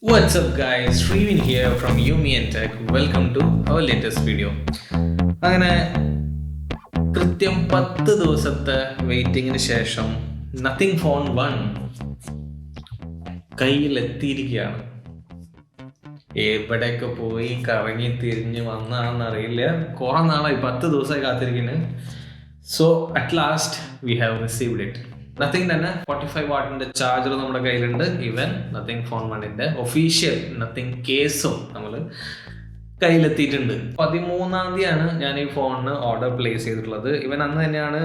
What's up guys, Shrivin here from umntech. Welcome to our latest video. അങ്ങനെ കൃത്യം 10 ദിവസത്തെ വെയിറ്റിങ്ങിന് ശേഷം നത്തിങ് ഫോൺ 1 കയ്യിലെത്തിയിരിക്കുകയാണ്. എവിടെയൊക്കെ പോയി കറങ്ങി തിരിഞ്ഞ് വന്നാണെന്നറിയില്ല, കുറെ നാളായി 10 ദിവസമായി കാത്തിരിക്കുന്നത്. So at last we have received it. Nothing തന്നെ 45 വാട്ടിന്റെ ചാർജർ നമ്മുടെ കയ്യിലുണ്ട്. ഈവൻ നത്തിങ് ഫോൺ 1ന്റെ ഒഫീഷ്യൽ നത്തിങ് കേസും നമ്മൾ കയ്യിലെത്തിയിട്ടുണ്ട്. 13-ാം തീയതിയാണ് ഞാൻ ഈ ഫോണിന് ഓർഡർ പ്ലേസ് ചെയ്തിട്ടുള്ളത്. ഇവൻ അന്ന് തന്നെയാണ്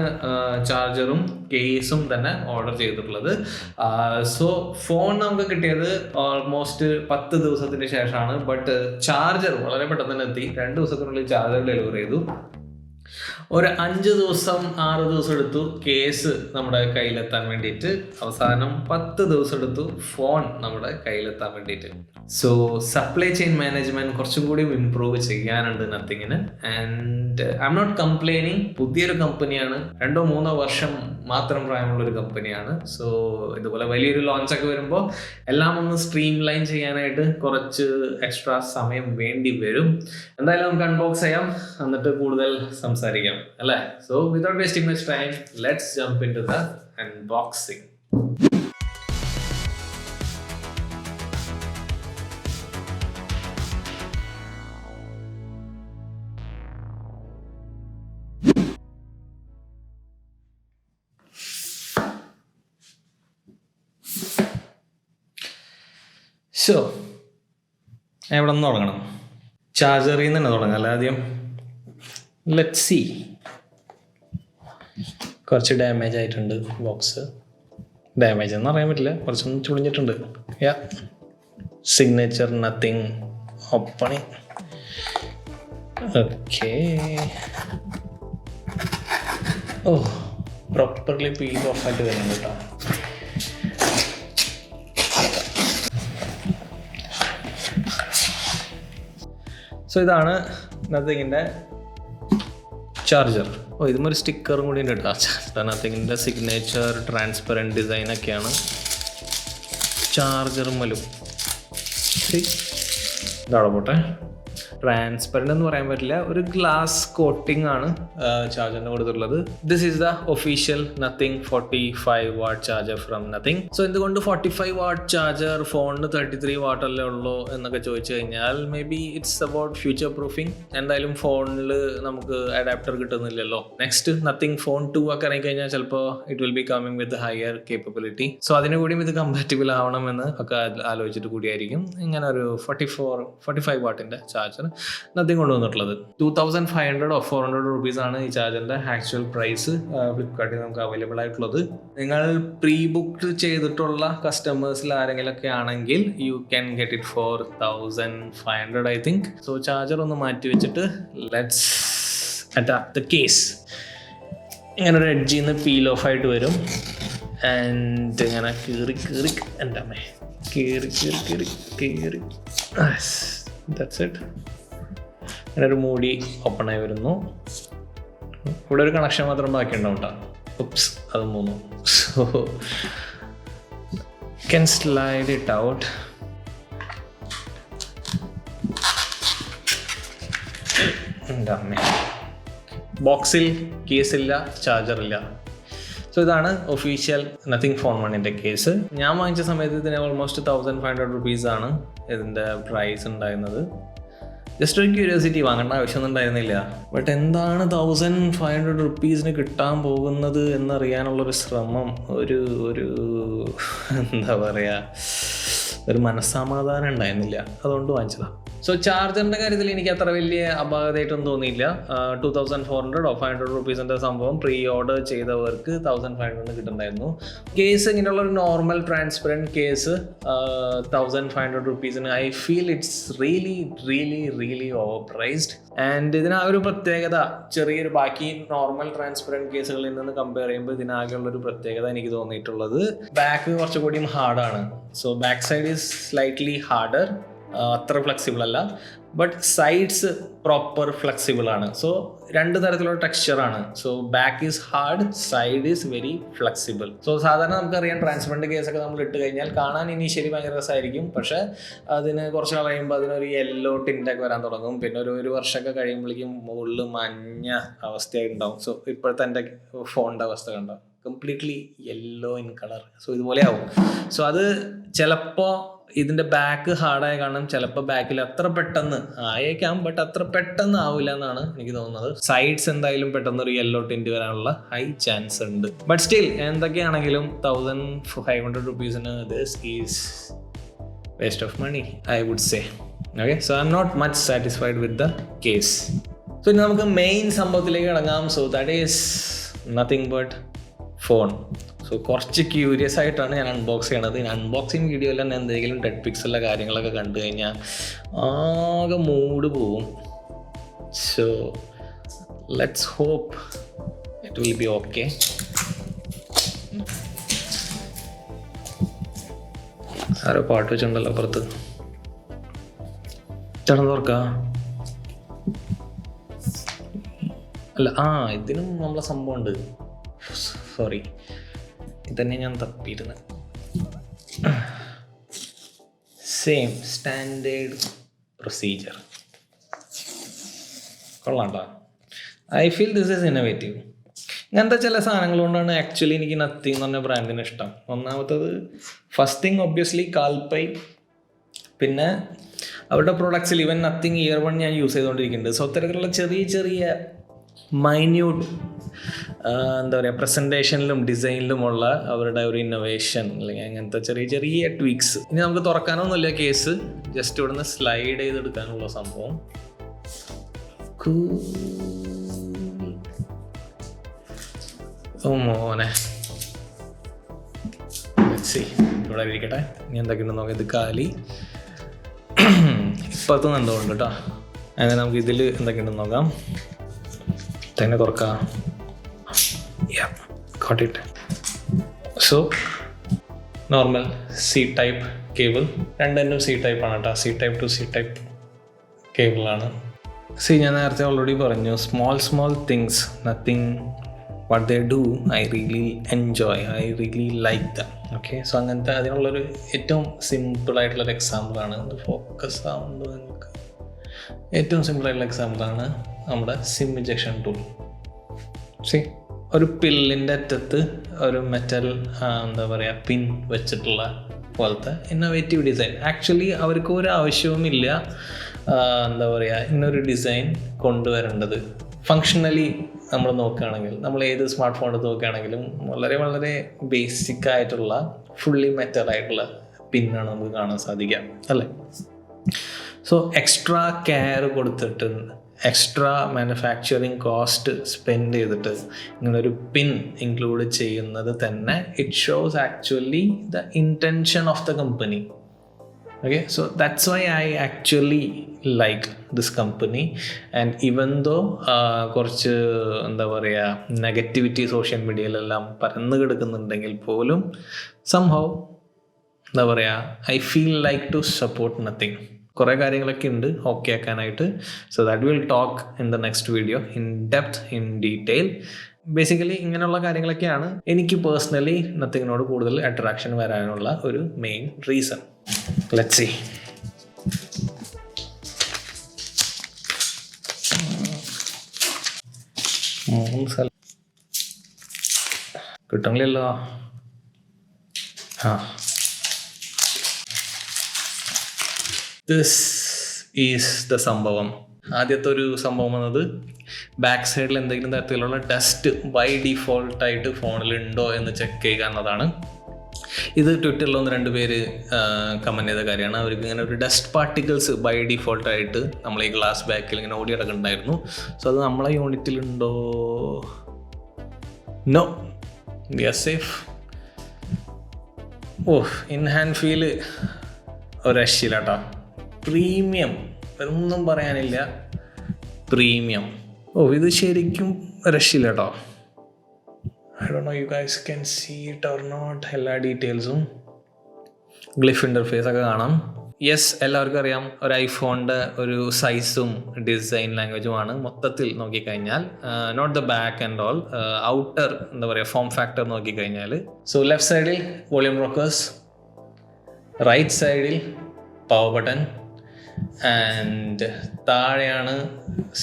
ചാർജറും കേസും തന്നെ ഓർഡർ ചെയ്തിട്ടുള്ളത്. സോ ഫോൺ നമുക്ക് കിട്ടിയത് ഓൾമോസ്റ്റ് 10 ദിവസത്തിന് ശേഷമാണ്. ബട്ട് ചാർജർ വളരെ പെട്ടെന്ന് തന്നെ എത്തി. 2 ദിവസത്തിനുള്ളിൽ ചാർജർ ഡെലിവറി ചെയ്തു. ഒരു 5 ദിവസം 6 ദിവസം എടുത്തു കേസ് നമ്മുടെ കയ്യിലെത്താൻ വേണ്ടിയിട്ട്. അവസാനം 10 ദിവസം എടുത്തു ഫോൺ നമ്മുടെ കയ്യിലെത്താൻ വേണ്ടിയിട്ട്. സോ സപ്ലൈ ചെയിൻ മാനേജ്മെന്റ് കുറച്ചും കൂടി ഇംപ്രൂവ് ചെയ്യാനുണ്ട് നത്തിങ്ങിന്. And I'm not complaining. പുതിയൊരു കമ്പനിയാണ്, 2-3 വർഷം മാത്രം പ്രായമുള്ളൊരു കമ്പനിയാണ്. സോ ഇതുപോലെ വലിയൊരു ലോഞ്ചൊക്കെ വരുമ്പോൾ എല്ലാം ഒന്ന് സ്ട്രീം ലൈൻ ചെയ്യാനായിട്ട് കുറച്ച് എക്സ്ട്രാ സമയം വേണ്ടി വരും. എന്തായാലും നമുക്ക് അൺബോക്സ് ചെയ്യാം, എന്നിട്ട് കൂടുതൽ സംസാരിക്കാം അല്ലേ. So without wasting much time, let's jump into the unboxing. So എവിടെ നിന്ന് തുടങ്ങണം? ചാർജറിൽ നിന്ന് തന്നെ തുടങ്ങാം അല്ലേ ആദ്യം. Let's see. കുറച്ച് ഡാമേജ് ആയിട്ടുണ്ട് ബോക്സ്. ഡാമേജ് എന്ന് പറയാൻ പറ്റില്ല, കുറച്ചൊന്നും ചുളിഞ്ഞിട്ടുണ്ട്. Yeah, signature Nothing opening. Okay. Oh, properly peel off ആയിട്ട് വരുന്നുണ്ട് കേട്ടോ. സോ ഇതാണ് നത്തിങ്ങിൻ്റെ ചാർജർ. ഓ, ഇതും ഒരു സ്റ്റിക്കറും കൂടി ഉണ്ട് കേട്ടോ. നത്തിങ്ങിൻ്റെ സിഗ്നേച്ചർ ട്രാൻസ്പെറൻറ്റ് ഡിസൈനൊക്കെയാണ് ചാർജറുമ്മലും. ഇതവിടെ പോട്ടെ. ട്രാൻസ്പെറൻറ്റ് എന്ന് പറയാൻ പറ്റില്ല, ഒരു ഗ്ലാസ് കോട്ടിംഗ് ആണ് ചാർജറിന് കൊടുത്തിട്ടുള്ളത്. This is the official nothing 45 what charger from nothing. So എന്തുകൊണ്ട് 45 വാട്ട് ചാർജർ ഫോണിന് 33 വാട്ട് അല്ലേ ഉള്ളൂ എന്നൊക്കെ ചോദിച്ചു കഴിഞ്ഞാൽ may be it's about future proofing. എന്തായാലും ഫോണിൽ നമുക്ക് അഡാപ്റ്റർ കിട്ടുന്നില്ലല്ലോ. നെക്സ്റ്റ് നത്തിങ് ഫോൺ 2 ഒക്കെ ഇറങ്ങി കഴിഞ്ഞാൽ ചിലപ്പോൾ it will B coming with higher capability. So അതിന് കൂടിയും ഇത് കമ്പാറ്റബിൾ ആവണമെന്ന് ഒക്കെ ആലോചിച്ചിട്ട് കൂടിയായിരിക്കും ഇങ്ങനെ ഒരു 45 വാട്ടിൻ്റെ ചാർജർ നത്തിങ് കൊണ്ടുവന്നിട്ടുള്ളത്. 2500 or 400 rupees ആണ് ഈ ചാർജറിന്റെ ആക്ച്വൽ പ്രൈസ് ഫ്ലിപ്കാർട്ടിൽ നമുക്ക് അവൈലബിൾ ആയിട്ടുള്ളത്. നിങ്ങൾ പ്രീ ബുക്ക് ചെയ്തിട്ടുള്ള കസ്റ്റമേഴ്സിൽ ആരെങ്കിലൊക്കെ ആണെങ്കിൽ you can get it for 1500 I think. So charger ഒന്ന് മാറ്റി വെച്ചിട്ട് ലെറ്റ്സ് അഡാപ്റ്റ് ദ കേസ്. ഇങ്ങനെ ഒരു എഡ്ജിൽ നിന്ന് പീൽ ഓഫ് ആയിട്ട് വരും. ആൻഡ് ഇങ്ങനെ കീറി എൻ്റെ അമ്മേ കീറി ദാറ്റ്സ് ഇറ്റ്. അങ്ങനെ ഒരു മൂടി ഓപ്പൺ ആയി വരുന്നു. ഇവിടെ ഒരു കണക്ഷൻ മാത്രം ബാക്കി ഉണ്ടാവും കേട്ടോ. ഉപ്സ്, അത് മൂന്നു. So can slide it out. എൻ്റെ അമ്മ, ബോക്സിൽ കേസില്ല, ചാർജറില്ല. സോ ഇതാണ് ഒഫീഷ്യൽ നത്തിങ് ഫോൺ 1ന്റെ കേസ്. ഞാൻ വാങ്ങിച്ച സമയത്ത് ഇതിന് ഓൾമോസ്റ്റ് 1500 rupees ആണ് ഇതിൻ്റെ പ്രൈസ് ഉണ്ടായിരുന്നത്. ജസ്റ്റ് ഒരു ക്യൂരിയോസിറ്റി, വാങ്ങേണ്ട ആവശ്യമൊന്നും ഉണ്ടായിരുന്നില്ല. ബട്ട് എന്താണ് 1500 rupees കിട്ടാൻ പോകുന്നത് എന്നറിയാനുള്ളൊരു ശ്രമം, ഒരു എന്താ പറയുക, ഒരു മനസ്സമാധാനം ഉണ്ടായിരുന്നില്ല. അതുകൊണ്ട് വാങ്ങിച്ചതാണ്. സോ ചാർജറിൻ്റെ കാര്യത്തിൽ എനിക്ക് അത്ര വലിയ അപാകതയായിട്ടൊന്നും തോന്നിയില്ല. 2400 or 500 rupees സംഭവം പ്രീ ഓർഡർ ചെയ്തവർക്ക് 1500 കിട്ടുന്നുണ്ടായിരുന്നു. കേസ് ഇങ്ങനെയുള്ള ഒരു normal transparent case 1500 rupees I feel it's really overpriced. And ഇതിനാകെ പ്രത്യേകത, ചെറിയൊരു ബാക്കി നോർമൽ ട്രാൻസ്പെറൻറ്റ് കേസുകളിൽ നിന്ന് കമ്പയർ ചെയ്യുമ്പോൾ ഇതിനാകെയുള്ളൊരു പ്രത്യേകത എനിക്ക് തോന്നിയിട്ടുള്ളത് ബാക്ക് കുറച്ചുകൂടിയും ഹാർഡാണ്. So back side is slightly harder. അത്ര ഫ്ലെക്സിബിൾ അല്ല. ബട്ട് സൈഡ്സ് പ്രോപ്പർ ഫ്ലെക്സിബിൾ ആണ്. സോ രണ്ട് തരത്തിലുള്ള ടെക്സ്ചറാണ്. So back is hard, side is very flexible. So സാധാരണ നമുക്കറിയാം ട്രാൻസ്പെറൻറ്റ് കേസൊക്കെ നമ്മൾ ഇട്ട് കഴിഞ്ഞാൽ കാണാൻ ഇനീഷ്യലി ഭയങ്കര രസമായിരിക്കും. പക്ഷേ അതിന് കുറച്ച് നാൾ കഴിയുമ്പോൾ അതിനൊരു യെല്ലോ ടിൻ്റൊക്കെ വരാൻ തുടങ്ങും. പിന്നെ ഒരു വർഷമൊക്കെ കഴിയുമ്പോഴേക്കും മുകളിൽ മഞ്ഞ അവസ്ഥയായി ഉണ്ടാവും. സോ ഇപ്പോഴത്തെ എൻ്റെ ഫോണിൻ്റെ അവസ്ഥ കണ്ടോ, completely yellow in colour. So ഇതുപോലെ ആവും. സോ അത് ചിലപ്പോൾ ഇതിൻ്റെ ബാക്ക് ഹാർഡായ കാരണം ചിലപ്പോൾ ബാക്കിൽ അത്ര പെട്ടെന്ന് ആയേക്കാം, ബട്ട് അത്ര പെട്ടെന്ന് ആവില്ല എന്നാണ് എനിക്ക് തോന്നുന്നത്. സൈഡ്സ് എന്തായാലും പെട്ടെന്ന് ഒരു യെല്ലോ ടിൻറ്റ് വരാനുള്ള ഹൈ ചാൻസ് ഉണ്ട്. ബട്ട് സ്റ്റിൽ എന്തൊക്കെയാണെങ്കിലും 1500 rupeesന് this is waste of money, I would say. Okay, so I'm not much satisfied with the case. So ഇനി നമുക്ക് മെയിൻ സംഭവത്തിലേക്ക് ഇറങ്ങാം. So that is Nothing but phone. So കുറച്ച് curious ആയിട്ടാണ് ഞാൻ അൺബോക്സ് ചെയ്യണത്. അൺബോക്സിങ് വീഡിയോയിൽ തന്നെ എന്തെങ്കിലും ഡെഡ് പിക്സലിലെ കാര്യങ്ങളൊക്കെ കണ്ടു കഴിഞ്ഞാൽ ആകെ മൂഡ് പോവും. So let's hope it will be okay. ആരോ പാട്ട് വെച്ചിട്ടുണ്ടല്ലോ അപ്പുറത്ത്. ചേട്ടൻ തുറക്കാം. അല്ല, ഇതിനും നമ്മളെ സംഭവം ഉണ്ട്. സോറി, ഇതന്നെ ഞാൻ തപ്പിയിരുന്നത്. Same standard procedure. കൊള്ളാട്ടോ. I feel this is innovative. ഇങ്ങനത്തെ ചില സാധനങ്ങൾ കൊണ്ടാണ് ആക്ച്വലി എനിക്ക് നത്തിങ് എന്ന് പറഞ്ഞ ബ്രാൻഡിന് ഇഷ്ടം. ഒന്നാമത്തത് ഫസ്റ്റ് തിങ് ഒബ്വിയസ്ലി കാൽപൈ. പിന്നെ അവരുടെ പ്രൊഡക്ട്സിൽ ഈവൻ നത്തിങ് ഇയർ 1 ഞാൻ യൂസ് ചെയ്തുകൊണ്ടിരിക്കുന്നുണ്ട്. സോ അത്തരത്തിലുള്ള ചെറിയ ചെറിയ മൈന്യൂട്ട് എന്താ പറയുക, പ്രസൻറ്റേഷനിലും ഡിസൈനിലുമുള്ള അവരുടെ ഒരു ഇന്നോവേഷൻ അല്ലെങ്കിൽ അങ്ങനത്തെ ചെറിയ ചെറിയ ട്വീക്സ്. ഇനി നമുക്ക് തുറക്കാനൊന്നുമില്ല കേസ്, ജസ്റ്റ് ഇവിടുന്ന് സ്ലൈഡ് ചെയ്തെടുക്കാനുള്ള സംഭവം. ഓ മോനെ, ഇവിടെ ഇരിക്കട്ടെ. ഇനി എന്തൊക്കെയുണ്ടെന്ന് നോക്കാം. ഇത് കാലി ഇപ്പത്തും എന്തുകൊണ്ട് കേട്ടോ. അങ്ങനെ നമുക്ക് ഇതിൽ എന്തൊക്കെയുണ്ടെന്ന് നോക്കാം. തന്നെ തുറക്കാം. Got it. So normal C type cable, രണ്ടും സി ടൈപ്പ് ആണ് കേട്ടോ. C type to C type cable. ഞാൻ നേരത്തെ ഓൾറെഡി പറഞ്ഞു, small things, Nothing what they do I really enjoy, I really like them. Okay, so അങ്ങനത്തെ അതിനുള്ളൊരു ഏറ്റവും സിമ്പിളായിട്ടുള്ളൊരു എക്സാമ്പിളാണ്. ഇത് ഫോക്കസ് ആവുന്നത് നിങ്ങൾക്ക് ഏറ്റവും സിമ്പിളായിട്ടുള്ള എക്സാമ്പിളാണ് നമ്മുടെ സിം ഇജക്ഷൻ ടൂൾ. ഒരു പില്ലിൻ്റെ അറ്റത്ത് ഒരു മെറ്റൽ എന്താ പറയുക പിൻ വെച്ചിട്ടുള്ള പോലത്തെ ഇന്നോവേറ്റീവ് ഡിസൈൻ. ആക്ച്വലി അവർക്ക് ഒരു ആവശ്യവുമില്ല എന്താ പറയുക ഇന്നൊരു ഡിസൈൻ കൊണ്ടുവരേണ്ടത്. ഫങ്ഷണലി നമ്മൾ നോക്കുകയാണെങ്കിൽ, നമ്മൾ ഏത് സ്മാർട്ട് ഫോൺ നോക്കുകയാണെങ്കിലും വളരെ വളരെ ബേസിക് ആയിട്ടുള്ള ഫുള്ളി മെറ്റലായിട്ടുള്ള പിന്നാണ് നമുക്ക് കാണാൻ സാധിക്കുക, അല്ലേ? സോ എക്സ്ട്രാ കെയർ കൊടുത്തിട്ട്, എക്സ്ട്രാ മാനുഫാക്ചറിങ് കോസ്റ്റ് സ്പെൻഡ് ചെയ്തിട്ട് ഇങ്ങനൊരു പിൻ ഇൻക്ലൂഡ് ചെയ്യുന്നത് തന്നെ it shows actually the intention of the company. Okay, so that's why I actually like this company. And even though കുറച്ച് എന്താ പറയുക നെഗറ്റിവിറ്റി സോഷ്യൽ മീഡിയയിലെല്ലാം പരന്നു കിടക്കുന്നുണ്ടെങ്കിൽ പോലും സംഹൗ എന്താ പറയുക I feel like to support Nothing. കുറേ കാര്യങ്ങളൊക്കെ ഉണ്ട് ഓക്കെ ആക്കാനായിട്ട്. So that will talk in the next video in depth, in detail. Basically ഇങ്ങനെയുള്ള കാര്യങ്ങളൊക്കെയാണ് എനിക്ക് പേഴ്സണലി നത്തിങ്ങിനോട് കൂടുതൽ അട്രാക്ഷൻ വരാനുള്ള ഒരു മെയിൻ റീസൺ. Let's see. കിട്ടണില്ലല്ലോ. ദിസ് ഈസ് ദ സംഭവം. ആദ്യത്തെ ഒരു സംഭവം വന്നത് ബാക്ക് സൈഡിൽ എന്തെങ്കിലും തരത്തിലുള്ള ഡസ്റ്റ് ബൈ ഡിഫോൾട്ടായിട്ട് ഫോണിലുണ്ടോ എന്ന് ചെക്ക് ചെയ്യുക എന്നതാണ്. ഇത് ട്വിറ്ററിൽ 1-2 പേര് കമൻറ്റ് ചെയ്ത കാര്യമാണ്. അവർക്ക് ഇങ്ങനെ ഒരു ഡസ്റ്റ് പാർട്ടിക്കിൾസ് ബൈ ഡിഫോൾട്ടായിട്ട് നമ്മൾ ഈ ഗ്ലാസ് ബാക്കിൽ ഇങ്ങനെ ഓടി കിടക്കുന്നുണ്ടായിരുന്നു. സോ അത് നമ്മളെ യൂണിറ്റിലുണ്ടോ? No, we are safe. In hand feel ഒരു രക്ഷയില്ലാട്ടോ. പ്രീമിയം, ഒന്നും പറയാനില്ല, പ്രീമിയം. ഇത് ശരിക്കും രക്ഷയില്ല കേട്ടോ. I don't know you guys can see it or not. എല്ലാ ഡീറ്റെയിൽസും ഗ്ലിഫ് ഇൻ്റർഫേസ് ഒക്കെ കാണാം. യെസ്, എല്ലാവർക്കും അറിയാം ഒരു ഐഫോണിൻ്റെ ഒരു സൈസും ഡിസൈൻ ലാംഗ്വേജുമാണ് മൊത്തത്തിൽ നോക്കിക്കഴിഞ്ഞാൽ. Note the back and all, outer എന്താ പറയുക ഫോം ഫാക്ടർ നോക്കിക്കഴിഞ്ഞാൽ. സോ ലെഫ്റ്റ് സൈഡിൽ വോളിയം റോക്കേഴ്സ്, റൈറ്റ് സൈഡിൽ പവർ ബട്ടൺ, ആൻഡ് താഴെയാണ്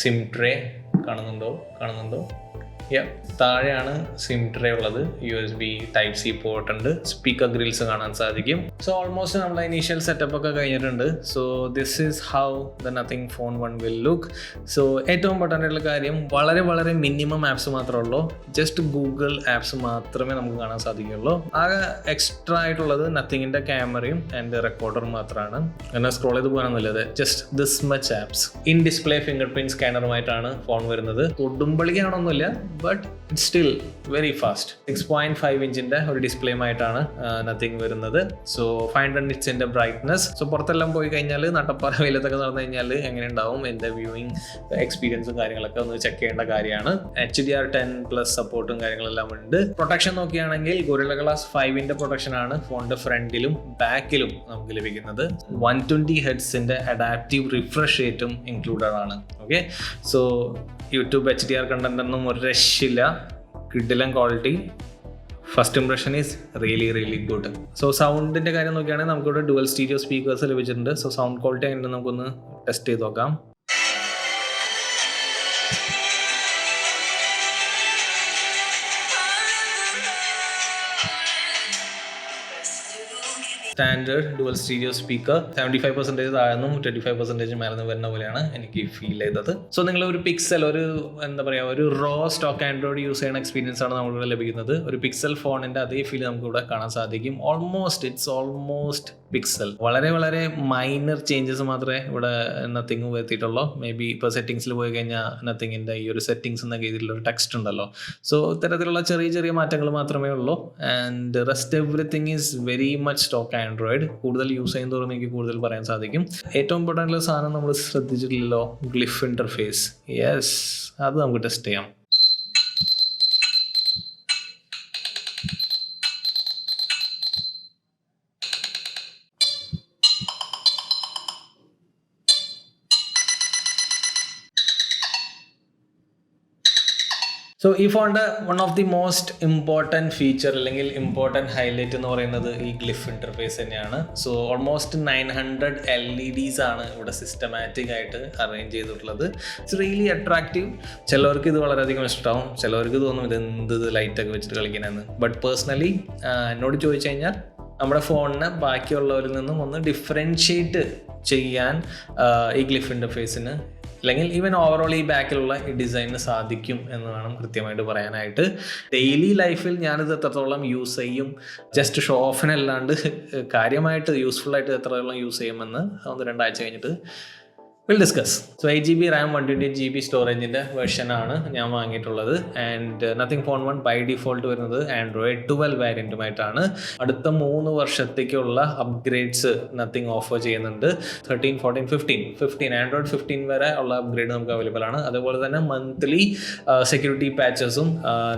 സിം ട്രേ. കാണുന്നുണ്ടോ? താഴെയാണ് സിം ട്രേ ഉള്ളത്. USB Type-C പോർട്ട് ഉണ്ട്, സ്പീക്കർ ഗ്രിൽസ് കാണാൻ സാധിക്കും. സോ ഓൾമോസ്റ്റ് നമ്മളെ ഇനീഷ്യൽ സെറ്റപ്പ് ഒക്കെ കഴിഞ്ഞിട്ടുണ്ട്. So this is how the Nothing phone 1 will look. So ഏറ്റവും ഇമ്പോർട്ടൻ്റ് ആയിട്ടുള്ള കാര്യം, വളരെ വളരെ മിനിമം ആപ്സ് മാത്രമേ ഉള്ളൂ. ജസ്റ്റ് ഗൂഗിൾ ആപ്സ് മാത്രമേ നമുക്ക് കാണാൻ സാധിക്കുള്ളൂ. ആകെ എക്സ്ട്രാ ആയിട്ടുള്ളത് നത്തിങ്ങിൻ്റെ ക്യാമറയും ആൻഡ് റെക്കോർഡറും മാത്രമാണ്. അങ്ങനെ സ്ക്രോൾ ചെയ്ത് പോകാനൊന്നുമില്ല. Just this much apps. In display fingerprint സ്കാനറുമായിട്ടാണ് ഫോൺ വരുന്നത്. തൊടുമ്പളിക്കാണൊന്നുമില്ല, but it's still very fast. 6.5 ഇഞ്ചിൻ്റെ ഒരു ഡിസ്പ്ലേയുമായിട്ടാണ് നത്തിങ് വരുന്നത്. സോ 500 നിറ്റ്സിൻ്റെ ബ്രൈറ്റ്നസ്. സോ പുറത്തെല്ലാം പോയി കഴിഞ്ഞാൽ, നട്ടപ്പാറ വെയിലത്തൊക്കെ നടന്നു കഴിഞ്ഞാൽ എങ്ങനെ ഉണ്ടാവും എൻ്റെ വ്യൂയിങ് എക്സ്പീരിയൻസും കാര്യങ്ങളൊക്കെ ഒന്ന് ചെക്ക് ചെയ്യേണ്ട കാര്യമാണ്. HDR10+ സപ്പോർട്ടും കാര്യങ്ങളെല്ലാം ഉണ്ട്. പ്രൊട്ടക്ഷൻ നോക്കുകയാണെങ്കിൽ Gorilla Glass 5ൻ്റെ പ്രൊട്ടക്ഷനാണ് ഫോണിൻ്റെ ഫ്രണ്ടിലും ബാക്കിലും നമുക്ക് ലഭിക്കുന്നത്. 120 ഹെർട്സിൻ്റെ അഡാപ്റ്റീവ് റിഫ്രഷ് റേറ്റും ഇൻക്ലൂഡഡ് ആണ്. Okay, so YouTube HDR content ഒന്നും ഒരു രക്ഷയില്ല. കിഡിലൻ quality. First impression is really really good. So സൗണ്ടിൻ്റെ കാര്യം നോക്കുകയാണെങ്കിൽ നമുക്കിവിടെ ഡുവൽ സ്റ്റീരിയോ സ്പീക്കേഴ്സ് ലഭിച്ചിട്ടുണ്ട്. സോ സൗണ്ട് ക്വാളിറ്റി ആയിട്ട് നമുക്കൊന്ന് ടെസ്റ്റ് ചെയ്ത് നോക്കാം. സ്റ്റാൻഡേർഡ് ഡുവൽ സ്റ്റീരിയോ സ്പീക്കർ 75% താഴ്ന്നും 25% മേലെന്ന് വരുന്ന പോലെയാണ് എനിക്ക് ഫീൽ ചെയ്തത്. സോ നിങ്ങൾ ഒരു പിക്സൽ, ഒരു എന്താ പറയുക, ഒരു റോ സ്റ്റോക്ക് ആൻഡ്രോയിഡ് യൂസ് ചെയ്യുന്ന എക്സ്പീരിയൻസ് ആണ് നമുക്കിവിടെ ലഭിക്കുന്നത്. ഒരു പിക്സൽ ഫോണിൻ്റെ അതേ ഫീൽ നമുക്കിവിടെ കാണാൻ സാധിക്കും. It's almost pixel. വളരെ വളരെ മൈനർ ചേഞ്ചസ് മാത്രമേ ഇവിടെ നത്തിങ് വരുത്തിയിട്ടുള്ളൂ. മേ ബി ഇപ്പോൾ സെറ്റിംഗ്സിൽ പോയി കഴിഞ്ഞാൽ നത്തിങ്ങിൻ്റെ ഈ ഒരു സെറ്റിംഗ്സ് എന്ന രീതിയിലൊരു ടെക്സ്റ്റ് ഉണ്ടല്ലോ. സോ ഇത്തരത്തിലുള്ള ചെറിയ ചെറിയ മാറ്റങ്ങൾ മാത്രമേ ഉള്ളൂ. And rest everything is very much stock Android. കൂടുതൽ യൂസ് ചെയ്യുന്നതോറും എനിക്ക് കൂടുതൽ പറയാൻ സാധിക്കും. ഏറ്റവും ഇമ്പോർട്ടൻ്റ് സാധനം നമ്മൾ ശ്രദ്ധിച്ചിട്ടില്ലല്ലോ, ഗ്ലിഫ് ഇൻ്റർഫേസ്. യെസ്, അത് നമുക്ക് ടെസ്റ്റ് ചെയ്യാം. സോ ഈ ഫോണിൻ്റെ one of the most important feature അല്ലെങ്കിൽ ഇമ്പോർട്ടൻറ്റ് ഹൈലൈറ്റ് എന്ന് പറയുന്നത് ഈ ഗ്ലിഫ് ഇൻ്റർഫേസ് തന്നെയാണ്. സോ ഓൾമോസ്റ്റ് 900 LEDs ആണ് ഇവിടെ സിസ്റ്റമാറ്റിക് ആയിട്ട് അറേഞ്ച് ചെയ്തിട്ടുള്ളത്. It's really attractive. ചിലവർക്ക് ഇത് വളരെയധികം ഇഷ്ടമാവും, ചിലവർക്ക് തോന്നും ഇത് ലൈറ്റൊക്കെ വെച്ചിട്ട് കളിക്കണമെന്ന്. ബട്ട് പേഴ്സണലി എന്നോട് ചോദിച്ചു കഴിഞ്ഞാൽ നമ്മുടെ ഫോണിനെ ബാക്കിയുള്ളവരിൽ നിന്നും ഒന്ന് ഡിഫറൻഷ്യേറ്റ് ചെയ്യാൻ ഈ ഗ്ലിഫ് ഇൻ്റർഫേസിന് അല്ലെങ്കിൽ ഈവൻ ഓവറോൾ ഈ ബാക്കിലുള്ള ഈ ഡിസൈനിന് സാധിക്കും എന്ന് വേണം കൃത്യമായിട്ട് പറയാനായിട്ട്. ഡെയിലി ലൈഫിൽ ഞാനിത് എത്രത്തോളം യൂസ് ചെയ്യും, ജസ്റ്റ് ഷോ ഓഫിനല്ലാണ്ട് കാര്യമായിട്ട് യൂസ്ഫുള്ളായിട്ട് എത്രത്തോളം യൂസ് ചെയ്യുമെന്ന് 1-2 ആഴ്ച കഴിഞ്ഞിട്ട് will discuss. So 8GB RAM 128GB സ്റ്റോറേജിൻ്റെ വെർഷനാണ് ഞാൻ വാങ്ങിയിട്ടുള്ളത്. And Nothing phone 1 by default വരുന്നത് Android 12 വേരിയൻറ്റുമായിട്ടാണ്. അടുത്ത 3 വർഷത്തേക്കുള്ള അപ്ഗ്രേഡ്സ് നത്തിങ് ഓഫർ ചെയ്യുന്നുണ്ട്. 13, 14, 15 Android 15 വരെ ഉള്ള അപ്ഗ്രേഡ് നമുക്ക് അവൈലബിൾ ആണ്. അതുപോലെ തന്നെ മന്ത്ലി സെക്യൂരിറ്റി പാച്ചസും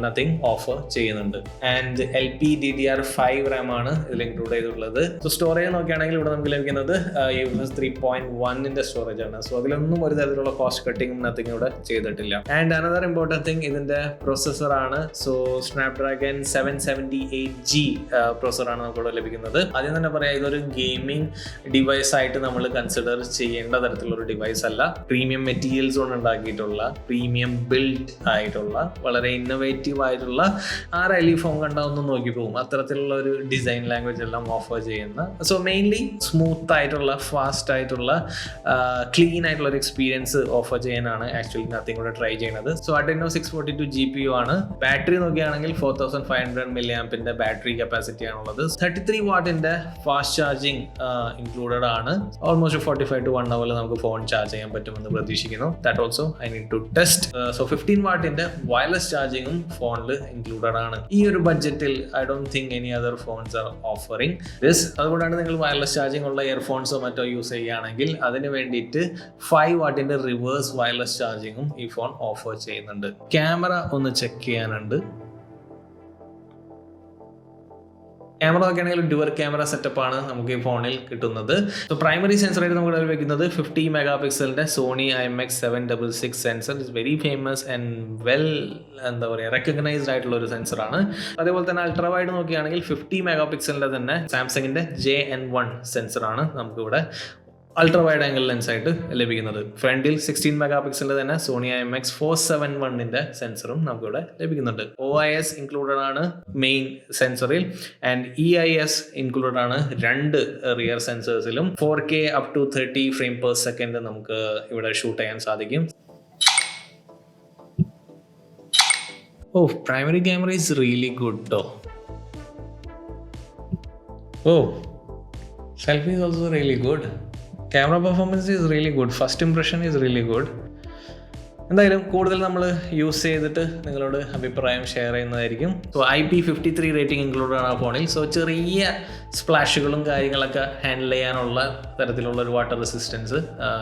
നത്തിങ് ഓഫർ ചെയ്യുന്നുണ്ട്. ആൻഡ് LPDDR5 RAM ആണ് ഇതിൽ ഇൻക്ലൂഡ് ചെയ്തിട്ടുള്ളത്. സോ സ്റ്റോറേജ് നോക്കുകയാണെങ്കിൽ ഇവിടെ നമുക്ക് ലഭിക്കുന്നത് UFS 3.1ൻ്റെ സ്റ്റോറേജ് ആണ്. സോ അതിലൊന്നും ഒരു തരത്തിലുള്ള കോസ്റ്റ് കട്ടിങ്ങും നത്തിങ് ഇവിടെ ചെയ്തിട്ടില്ല. ആൻഡ് അനദർ ഇമ്പോർട്ടൻറ്റ് തിങ് ഇതിൻ്റെ പ്രൊസസ്സറാണ്. സോ Snapdragon 778G പ്രൊസസ്സറാണ് നമുക്കിവിടെ ലഭിക്കുന്നത്. ആദ്യം തന്നെ പറയാം, ഇതൊരു ഗെയിമിംഗ് ഡിവൈസ് ആയിട്ട് നമ്മൾ കൺസിഡർ ചെയ്യേണ്ട തരത്തിലുള്ള ഒരു ഡിവൈസ് അല്ല. പ്രീമിയം മെറ്റീരിയൽസ് കൊണ്ട് ഉണ്ടാക്കിയിട്ടുള്ള, പ്രീമിയം ബിൽഡ് ആയിട്ടുള്ള, വളരെ ഇന്നോവേറ്റീവ് ആയിട്ടുള്ള, ആരായാലും ഈ ഫോൺ കണ്ടാവുന്ന നോക്കി പോകും അത്തരത്തിലുള്ള ഒരു ഡിസൈൻ ലാംഗ്വേജ് എല്ലാം ഓഫർ ചെയ്യുന്ന, സോ മെയിൻലി സ്മൂത്ത് ആയിട്ടുള്ള, ഫാസ്റ്റ് ആയിട്ടുള്ള, ക്ലീൻ ആയിട്ടുള്ള ഒരു എക്സ്പീരിയൻസ് ഓഫർ ചെയ്യാനാണ് ആക്ച്വലി നത്തിങ് കൂടെ ട്രൈ ചെയ്യുന്നത്. സോ Adreno 642 GPU ആണ്. ബാറ്ററി നോക്കുകയാണെങ്കിൽ 4500 mAh ബാറ്ററി കപ്പാസിറ്റി ആണുള്ളത്. 33 വാട്ടിന്റെ ഫാസ്റ്റ് ചാർജിങ് ഇൻക്ലൂഡഡ് ആണ്. ഓൾമോസ്റ്റ് 45 to 1 hour നമുക്ക് ഫോൺ ചാർജ് ചെയ്യാൻ പറ്റുമെന്ന് പ്രതീക്ഷിക്കുന്നു. That also I need to test. So 15 വാട്ടിന്റെ വയർലെസ് ചാർജിങ്ങും ഫോണിൽ ഇൻക്ലൂഡഡ് ആണ്. ഈ ഒരു ബഡ്ജറ്റിൽ I don't think any other phones are offering this. അതുകൊണ്ടാണ് നിങ്ങൾ വയർലെസ് ചാർജിങ് ഉള്ള ഇയർഫോൺസോ മറ്റോ യൂസ് ചെയ്യുകയാണെങ്കിൽ അതിന് വേണ്ടിയിട്ട് 5 വാട്ടിന്റെ റിവേഴ്സ് വയർലെസ് ചാർജിങ്ങും ഈ ഫോൺ ഓഫർ ചെയ്യുന്നുണ്ട്. ക്യാമറ ഒന്ന് ചെക്ക് ചെയ്യാനുണ്ട്. ക്യാമറ നോക്കുകയാണെങ്കിൽ ഡ്യുവൽ ക്യാമറ സെറ്റപ്പാണ് നമുക്ക് ഈ ഫോണിൽ കിട്ടുന്നത്. സോ പ്രൈമറി സെൻസറായിട്ട് നമുക്ക് വെക്കുന്നത് 50 മെഗാ പിക്സലിൻ്റെ Sony IMX766 sensor. Is very famous and well എന്താ പറയുക റെക്കഗ്നൈസ്ഡ് ആയിട്ടുള്ള ഒരു സെൻസറാണ്. അതേപോലെ തന്നെ അൾട്രാ വൈഡ് നോക്കുകയാണെങ്കിൽ 50 മെഗാ പിക്സലിൻ്റെ തന്നെ സാംസങ്ങിൻ്റെ JN1 സെൻസറാണ് നമുക്കിവിടെ അൾട്രാ വൈഡ് ആംഗിൾ ലെൻസായിട്ട് ലഭിക്കുന്നത്. ഫ്രണ്ടിൽ 16 മെഗാ പിക്സലിൻ്റെ തന്നെ സോണി IMX471 സെൻസറും നമുക്കിവിടെ ലഭിക്കുന്നുണ്ട്. OIS ഇൻക്ലൂഡഡ് ആണ് മെയിൻ സെൻസറിൽ ആൻഡ് EIS ഇൻക്ലൂഡഡ് ആണ് 2 റിയർ സെൻസേഴ്സിലും. 4K up to 30 frame per second നമുക്ക് ഇവിടെ ഷൂട്ട് ചെയ്യാൻ സാധിക്കും. Primary camera is really good ട്ടോ. Selfie is also really good. Camera performance is really good. First impression is really good. എന്തായാലും കൂടുതൽ നമ്മൾ യൂസ് ചെയ്തിട്ട് നിങ്ങളോട് അഭിപ്രായം ഷെയർ ചെയ്യുന്നതായിരിക്കും. സോ IP53 റേറ്റിംഗ് ഇൻക്ലൂഡഡ് ആണ് ആ ഫോണിൽ. സോ ചെറിയ സ്പ്ലാഷുകളും കാര്യങ്ങളൊക്കെ ഹാൻഡിൽ ചെയ്യാനുള്ള തരത്തിലുള്ള ഒരു വാട്ടർ റെസിസ്റ്റൻസ്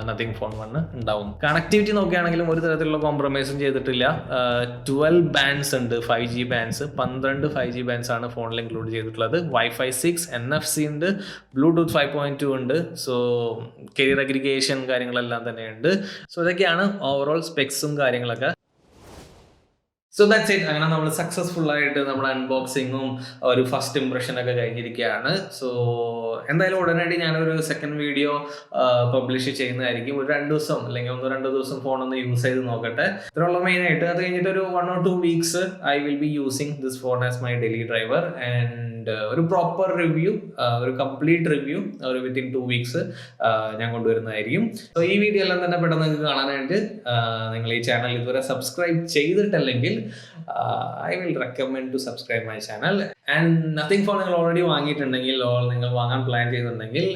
നത്തിങ് ഫോൺ 1 ഉണ്ടാവും. കണക്ടിവിറ്റി നോക്കുകയാണെങ്കിലും ഒരു തരത്തിലുള്ള കോംപ്രമൈസും ചെയ്തിട്ടില്ല. 12 ബാൻഡ്സ് ഉണ്ട്, 5G ബാൻഡ്സ്, 12 5G ബാൻഡ്സ് ആണ് ഫോണിൽ ഇൻക്ലൂഡ് ചെയ്തിട്ടുള്ളത്. Wi-Fi 6, NFC ഉണ്ട്, Bluetooth 5.2 ഉണ്ട്. സോ കരിയർ അഗ്രിഗേഷൻ കാര്യങ്ങളെല്ലാം തന്നെയുണ്ട്. സോ ഇതൊക്കെയാണ് ഓവറോൾ സ്പെക്സും കാര്യങ്ങളൊക്കെ. So that's it. അങ്ങനെ നമ്മൾ സക്സസ്ഫുൾ ആയിട്ട് നമ്മുടെ അൺബോക്സിങ്ങും ഒരു ഫസ്റ്റ് ഇംപ്രഷനൊക്കെ കഴിഞ്ഞിരിക്കുകയാണ്. സോ എന്തായാലും ഉടനടി ഞാനൊരു സെക്കൻഡ് വീഡിയോ പബ്ലിഷ് ചെയ്യുന്നതായിരിക്കും. ഒരു 2 ദിവസം അല്ലെങ്കിൽ 1-2 ദിവസം ഫോണൊന്ന് യൂസ് ചെയ്ത് നോക്കട്ടെ. ഇത്രയുള്ള മെയിനായിട്ട്. അത് കഴിഞ്ഞിട്ട് ഒരു 1 or 2 weeks I will be using this phone as my daily driver and ഒരു പ്രോപ്പർ റിവ്യൂ, ഒരു കംപ്ലീറ്റ് റിവ്യൂ ഒരു വിത്തിൻ 2 weeks ഞാൻ കൊണ്ടുവരുന്നതായിരിക്കും. സോ ഈ വീഡിയോ എല്ലാം തന്നെ പെട്ടെന്ന് നിങ്ങൾക്ക് കാണാനായിട്ട് നിങ്ങൾ ഈ ചാനൽ ഇതുവരെ subscribe ചെയ്തിട്ടല്ലെങ്കിൽ I will recommend to subscribe my channel. And nothing for നിങ്ങൾ ഓൾറെഡി വാങ്ങിയിട്ടുണ്ടെങ്കിൽ നിങ്ങൾ വാങ്ങാൻ പ്ലാൻ ചെയ്യുന്നുണ്ടെങ്കിൽ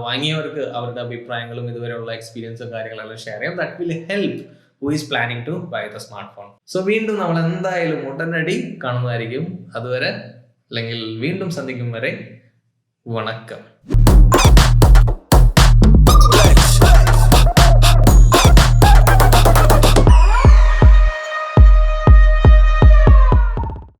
വാങ്ങിയവർക്ക് അവരുടെ അഭിപ്രായങ്ങളും ഇതുവരെയുള്ള എക്സ്പീരിയൻസും കാര്യങ്ങളെല്ലാം ഷെയർ ചെയ്യാം. That will help who is planning to buy the smartphone. So വീണ്ടും നമ്മൾ എന്തായാലും ഉടനടി കാണുന്നതായിരിക്കും. അതുവരെ അല്ലെങ്കിൽ വീണ്ടും സന്ധിക്കും വരെ വണക്കം.